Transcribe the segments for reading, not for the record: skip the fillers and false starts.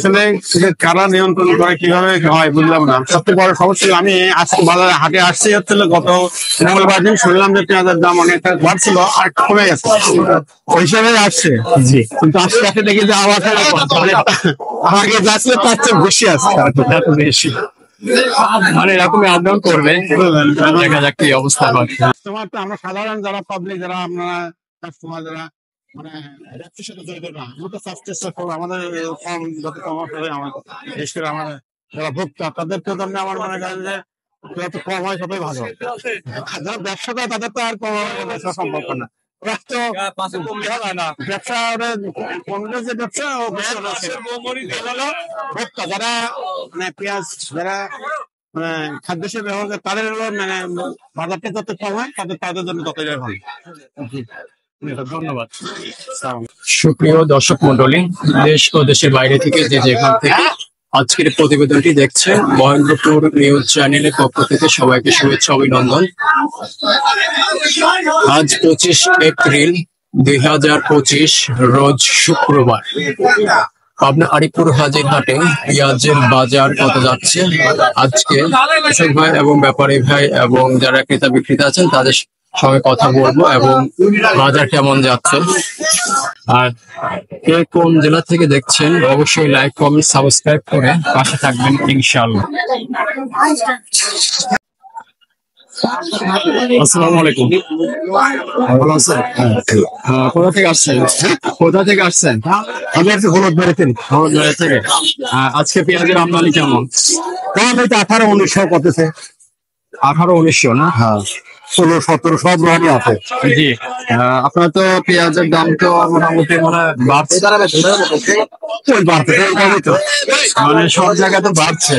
আসলে কারা নিয়ন্ত্রণ করে কিভাবে হয় বুঝলাম না। সবচেয়ে বড় সমস্যা আমি আজকে বাজারে হাটে আসছি হচ্ছিল গত মঙ্গলবার দিন শুনলাম যে পেঁয়াজের দাম অনেকটা বাড়ছিল আর কমে গেছে, ওই হিসাবে আসছে। জি, কিন্তু আজকে দেখি যে আবার আগে যাচ্ছে তার চেয়ে বেশি আসছে, বেশি মানে এরকমই আন্দোলন করবে, দেখা যাক কি অবস্থা হয়। তোমার তো আমরা সাধারণ যারা পাবলিক, যারা আপনারা কাস্টমার, যারা মানে ব্যবসার সাথে জড়িত না, আমরা তো চেষ্টা করবো আমাদের কম যত কম হবে, আমাদের বিশেষ করে আমাদের যারা ভোক্তা তাদেরকে জন্য আমার মনে করেন যে যত কম হয় ততই ভালো। যারা ব্যবসা করে তাদের তো আর কম ব্যবসা সম্ভব না, ব্যবসা যে ব্যবসা ভোক্তা যারা মানে পেঁয়াজ যারা খাদ্য হিসেবে ব্যবহার করে তাদের হলো মানে বাজারটা যত কম হয় তাদের জন্য ততই ভালো। ধন্যবাদ। সুপ্রিয় দর্শক মন্ডলী, দেশ ও দেশের বাইরে থেকে যে যেখান থেকে আজকের প্রতিবেদনটি দেখছেন, মহেন্দ্রপুর নিউজ চ্যানেলের পক্ষ থেকে সবাইকে শুভেচ্ছা অভিনন্দন। আজ 25 এপ্রিল 2025 রোজ শুক্রবার। পাবনা আরিপুর হাজির হাটে পেঁয়াজের বাজার কত যাচ্ছে আজকে কৃষক ভাই এবং ব্যাপারী ভাই এবং যারা ক্রেতা বিক্রেতা আছেন তাদের সঙ্গে কথা বলবো এবং বাজার কেমন যাচ্ছে। আর কে কোন জেলা থেকে দেখছেন অবশ্যই লাইক কমেন্ট সাবস্ক্রাইব করে পাশে থাকবেন ইনশাআল্লাহ। আসসালামু আলাইকুম, ভালো আছেন? কোথা থেকে আসছেন? কোথা থেকে আসছেন? আমি আছি হলুদবাড়ি থেকে। আজকে পেঁয়াজের আমদানি কেমন? 1800-1900 করতেছে। 1800-1900 না? হ্যাঁ, 1600-1700 সব রকমই আছে। জি, আপনার তো পেঁয়াজের দাম তো মোটামুটি মানে বাড়ছে, মানে সব জায়গায় তো বাড়ছে।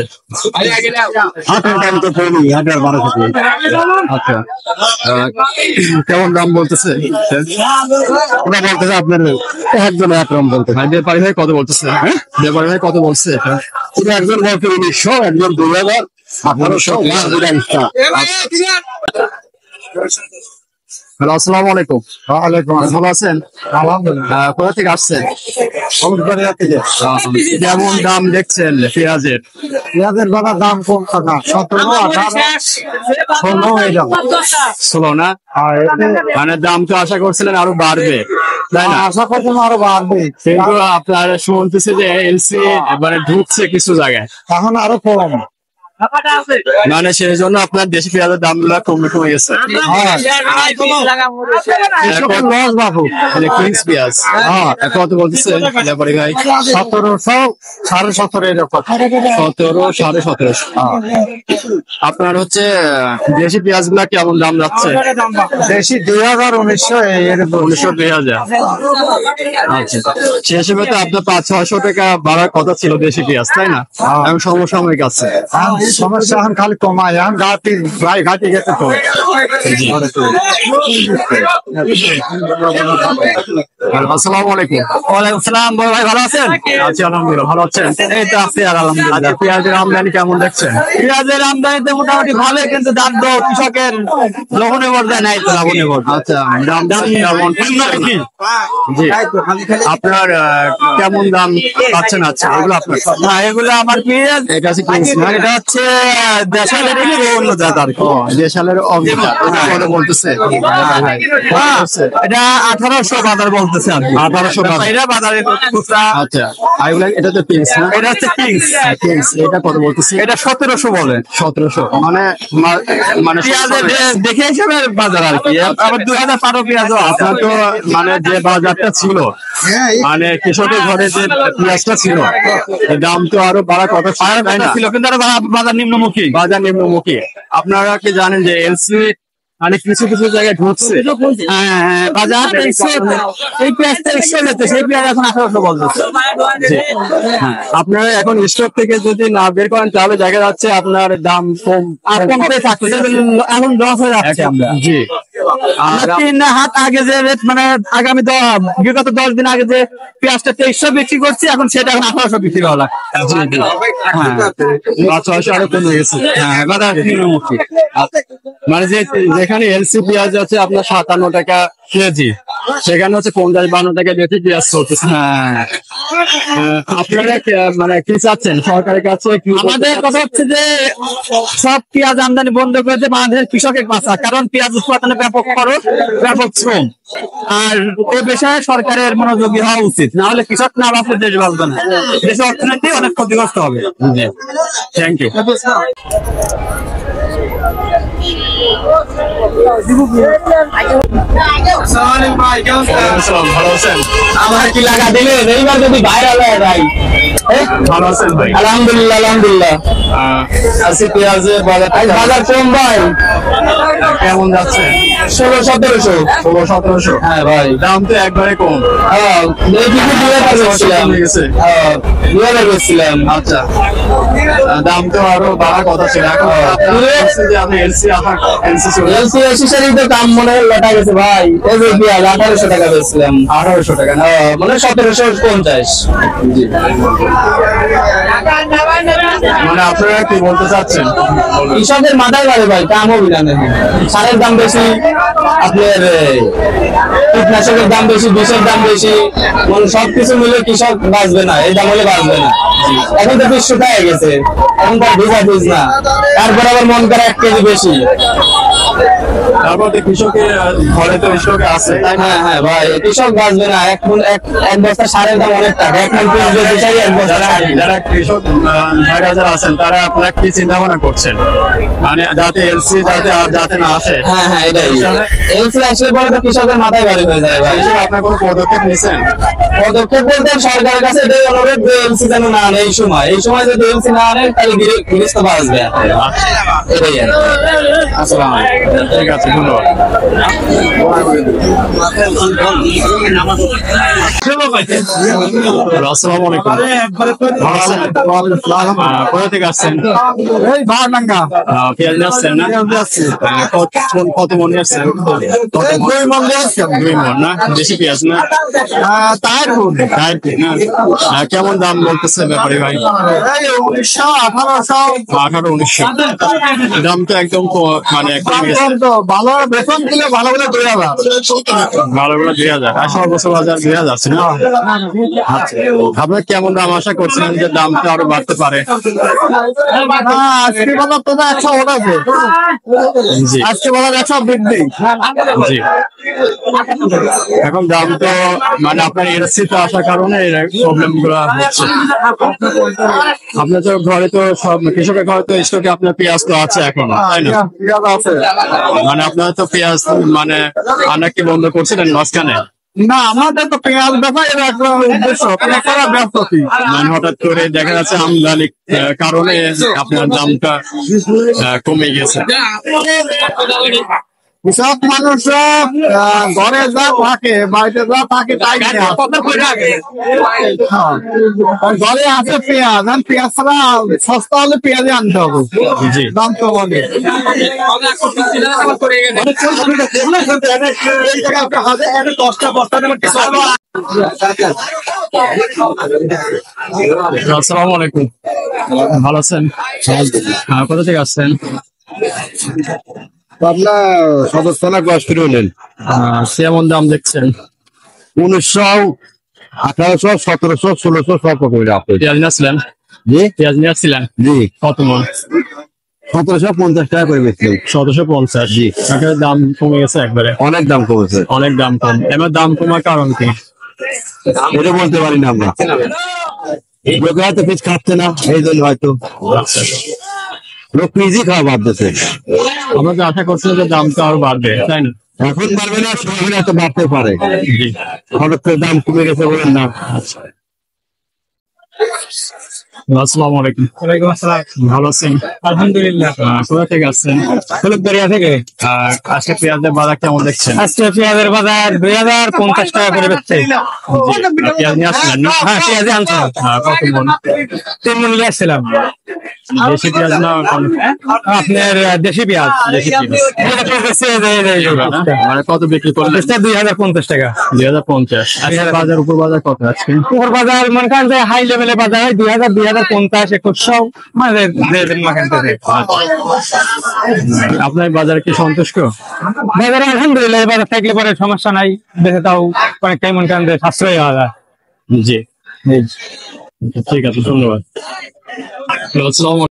হাটের দাম তো কমই, হাটের 1200। আচ্ছা, কেমন দাম বলতেছে? ওরা বলতেছে আপনার একজন একরকম বলতে। ব্যাপারী ভাই কত বলতেছে? ব্যাপারী ভাই কত বলছে? একজন বলছে 1900, একজন 2000, 1800। হ্যালো, আসসালামু আলাইকুম। ওয়ালাইকুম আসসালাম, ভালো আছেন? আলহামদুলিল্লাহ। কোথা থেকে আসছেন? কেমন দাম দেখছেন পেঁয়াজের? পেঁয়াজের বাজার দাম কম না, 17, 18, 16 না? মানে দাম তো আশা করছিলেন আরো বাড়বে, তাই না? আশা করছিলাম আরো বাড়বে, কিন্তু আপনার শুনতেছে যে এলসি এবারে ঢুকছে কিছু জায়গায়, এখন আরো কম। মানে সেই জন্য আপনার দেশি পেঁয়াজের দাম গুলা কমে গেছে। কত বলতেছে ব্যাপারী ভাই? 1700, 1750 এরকম। 1700, 1750। আপনার হচ্ছে দেশি পেঁয়াজ গুলা কেমন দাম যাচ্ছে? দেশি 2000, 1900, 1900, 2000। আচ্ছা, সে হিসেবে তো আপনার 500-600 টাকা বাড়ার কথা ছিল দেশি পেঁয়াজ, তাই না? এখন সমসাময়িক আছে, সমস্যা এখন খালি কমায়, এখন ঘাটি গেছে তো। আসসালামু আলাইকুম। ওয়ালাইকুম আসসালাম, বড় ভাই ভালো আছেন? আছি আলহামদুলিল্লাহ, ভালো আছেন? এই তো আছি আর আলহামদুলিল্লাহ। পেঁয়াজের আমদানি কেমন দেখছেন? পেঁয়াজের আমদানিতে মোটামুটি ভালো, কিন্তু দাম তো কৃষকের লবণে পর্যায়ে নাই তো, লবণে পর্যায়ে। আচ্ছা, দাম কেমন? জি, আপনার কেমন দাম পাচ্ছেন? আচ্ছা, এগুলো আপনার? হ্যাঁ, এগুলো আমার পেঁয়াজ। এটা এটা হচ্ছে দেশালের অন্য জাত আর কি। দেশালের কত বলতেছে? এটা 1800 বাজার বলতেছে আর কি। 1800 এটা বাজারে খুচরা। আচ্ছা, এটা তো পিংস না? এটা হচ্ছে পিংস। এটা কত বলতেছে? এটা 1700 বলে। 1700 মানে দেখে হিসেবে বাজার আর কি। আবার 2012 পেঁয়াজ। আপনার তো মানে যে বাজারটা ছিল, মানে কৃষকের ঘরে যে পেঁয়াজটা ছিল, দাম তো আরো বাড়া কথা ছিল, কিন্তু বাজার নিম্নমুখী। আপনারা কি জানেন যে এলসি মানে কিছু জায়গায় ঢুকছে বাজার? এই পেঁয়াজটা 100 যেতে, সেই পেঁয়াজ এখন 1800 বলতেছে। আপনারা এখন স্টক থেকে যদি না বের করেন তাহলে দেখা যাচ্ছে আপনার দাম কমতে থাকছে, এখন লস হয়ে যাচ্ছে আমরা। জি, আর 3 হাত আগে যে রেট, মানে আগামী বিগত 10 দিন আগে যে পেঁয়াজটা 2300 বিক্রি করছি, এখন সেটা এখন 1800 বিক্রি করা লাগে। আরো কমে গেছে। হ্যাঁ, বাজার নিম্নমুখী। মানে যেখানে এলসি পেঁয়াজ আছে আপনার 57 টাকা কেজি, সেখানে হচ্ছে 50-52 টাকা বেশি পেঁয়াজ চলতেছে। হ্যাঁ, আপনারা মানে কি চাচ্ছেন সরকারের কাছে? আমাদের কথা হচ্ছে যে সব পেঁয়াজ আমদানি বন্ধ করে দিয়ে বাংলাদেশের কৃষকের বাঁচা, কারণ পেঁয়াজ উৎপাদনে ব্যাপক খরচ, ব্যাপক শ্রম, আর এ বিষয়ে সরকারের মনোযোগী হওয়া উচিত, না হলে কৃষক না বাঁচলে দেশ বাঁচবে না, দেশের অর্থনীতি অনেক ক্ষতিগ্রস্ত হবে। Thank you. ভালো আছেন? আমার কি লাগা দিলেন এইবার যদি ভাইরাল হয়ে যায়? ভালো আছেন ভাই? আলহামদুলিল্লাহ, আলহামদুলিল্লাহ। আজকে পেঁয়াজের বাজার বাজার কম ভাই, কেমন যাচ্ছে? 1600-1700। 1600-1700। হ্যাঁ ভাই, দাম তো একবারে কম। হ্যাঁ, দেখি 2000 বেচছিলাম। কমে গেছে। হ্যাঁ, 2000 বেচছিলাম। আচ্ছা, দাম তো আরো বাড়ার কথা ছিল। এখন যে আপনি এলসি আবার এলসি চলে এলসি শাড়ি তো দাম মনে হয় লটা গেছে ভাই। এই যে পেঁয়াজ 1800 টাকা বেচছিলাম। 1800 টাকা না? মানে 1750। মানে আপনারা কি বলতে চাচ্ছেন? কৃষকের মাথায় বাড়ে ভাই, দাম হবে না। সারের দাম বেশি, আপনার কীটনাশকের দাম বেশি, বিষের দাম বেশি, মানে সবকিছু মিলে কৃষক বাঁচবে না, এই দাম হলে বাঁচবে না। এখন তো 200 টাকা গেছে, এখন তার ভিজা বীজ না, তারপর আবার মন করে 1 কেজি বেশি। তারপর তো কৃষকের ঘরে তো স্টক আছে, তাই না? হ্যাঁ হ্যাঁ ভাই, কৃষক বাঁচবে না। এক বস্তা সারের দাম অনেক টাকা, 1 মণ পেঁয়াজ বেচতে চাই 1 বস্তা সার। যারা কৃষক ভাইরা যারা আছেন তারা আপনারা কি চিন্তা ভাবনা করছেন, মানে যাতে এলসি যাতে না আসে? হ্যাঁ হ্যাঁ, এটাই। এলসি আসলে পরে তো কৃষকের মাথায় বাড়ি হয়ে যায় ভাই। হিসেবে আপনার কোনো পদক্ষেপ নিছেন? পদক্ষেপ বলতে সরকারের কাছে এটাই অনুরোধ যে এলসি যেন না আনে এই সময় যদি এলসি না আনে তাহলে গৃহস্থ বাঁচবে, এটাই আর কি। আসসালামু আলাইকুম। ঠিক আছে, ধন্যবাদ। আসসালামু আলাইকুম। ভালো আছেন? কোথা থেকে আসছেন? এই বারডাঙ্গা পেঁয়াজ নিয়ে আসছেন না? কত মন নিয়ে আসছেন? 2 মণ দিয়ে আসছেন। 2 মন না? দেশি পেঁয়াজ না? তার গুণ তাই না? কেমন দাম বলতেছে ব্যাপারী ভাই? 1900 1800 18-1900। দাম তো একদম মানে কমে গেছে। তো ভালো বেতন দিলে ভালো বলে 2000। ভালো করে 2000, আর সর্বোচ্চ বাজার 2000 আছে না? আচ্ছা, আপনার কেমন দাম আশা করছিলেন যে দামটা আরো বাড়তে পারে? আজকে বাজার তো 100 ওঠাছে, জি আজকে বাজার 100 বৃদ্ধি। জি। এখন দাম তো মানে আপনার এলসি তো আসার কারণে প্রবলেম গুলো হচ্ছে। আপনার তো ঘরে তো সব কৃষকের ঘরে তো স্টকে আপনার পেঁয়াজ তো আছে এখন, তাই না? পেঁয়াজ আছে। মানে আপনার তো পেঁয়াজ মানে আনা কি বন্ধ করছিলেন মাঝখানে? না, আমাদের তো পেঁয়াজ বেচা এর একটা উদ্দেশ্য, পেঁয়াজ করা ব্যস্ত কি। মানে হঠাৎ করে দেখা যাচ্ছে আমদানির কারণে আপনার দামটা কমে গেছে। সব মানুষরা ঘরে যা থাকে, বাড়িতে যা থাকে তাই নেয়। ঘরে আছে পেঁয়াজ, আর পেঁয়াজ ছাড়া সস্তা হলে পেঁয়াজই আনতে হবে, জি। দাম তো অনেক। আসসালামু আলাইকুম। ভালো আছেন? কোথা থেকে আসছেন? আপনার সদস্য না কষ্ট হলেন কেমন দাম দেখছেন? 1900 1800 1700 1600 সব রকমের আপেল। পেঁয়াজ নিয়ে আসলেন? জি পেঁয়াজ নিয়ে আসছিলেন জি, কত মন? 1750 টাকা করে বেচলাম। 1750। জি। এখানে দাম কমে গেছে একবারে, অনেক দাম কমেছে, অনেক দাম কম। এবার দাম কমার কারণ কি? এটা বলতে পারি না আমরা, লোকে হয়তো পিস খাচ্ছে না, এই জন্য হয়তো লোক পিসই খাওয়া বাদ দিচ্ছে। আমরা তো আশা করছিলাম যে দামটা আরো বাড়বে, তাই না? এখন পারবে না, সময় হয়তো বাড়তে পারে, জি। হঠাৎ করে দাম কমে গেছে বলেন না। আসসালামু আলাইকুম। ওয়ালাইকুম আসসালাম। ভালো আছেন? আলহামদুলিল্লাহ। কোথা থেকে আসছেন? হলুদবাড়িয়া থেকে। আজকে পেঁয়াজের বাজার কেমন দেখছেন? আজকে পেঁয়াজের বাজার 2050 টাকা করে বেচছে। পেঁয়াজ নিয়ে আসলেন না? হ্যাঁ, পেঁয়াজই আনছিলাম। কত মন? 3 মণ নিয়ে আসছিলাম। দেশি পেঁয়াজ না? আপনার দেশি পেঁয়াজ। দেশি পেঁয়াজ না? মানে কত বিক্রি করলেন? 2050 টাকা। 2050। আজকে বাজার উপর বাজার কত আজকে? উপর বাজার মনে করেন যে হাই লেভেলে বাজার জায়গায় 2000, 2050, 2100 মানে আপনার বাজারে কি সন্তুষ্ট? বাজারে আলহামদুলিল্লাহ বাজার থাকলে পরে সমস্যা নাই, দেখে তাও অনেকটাই মন কান সাশ্রয় হওয়া যায়। জি, ঠিক আছে, ধন্যবাদ। আসসালামু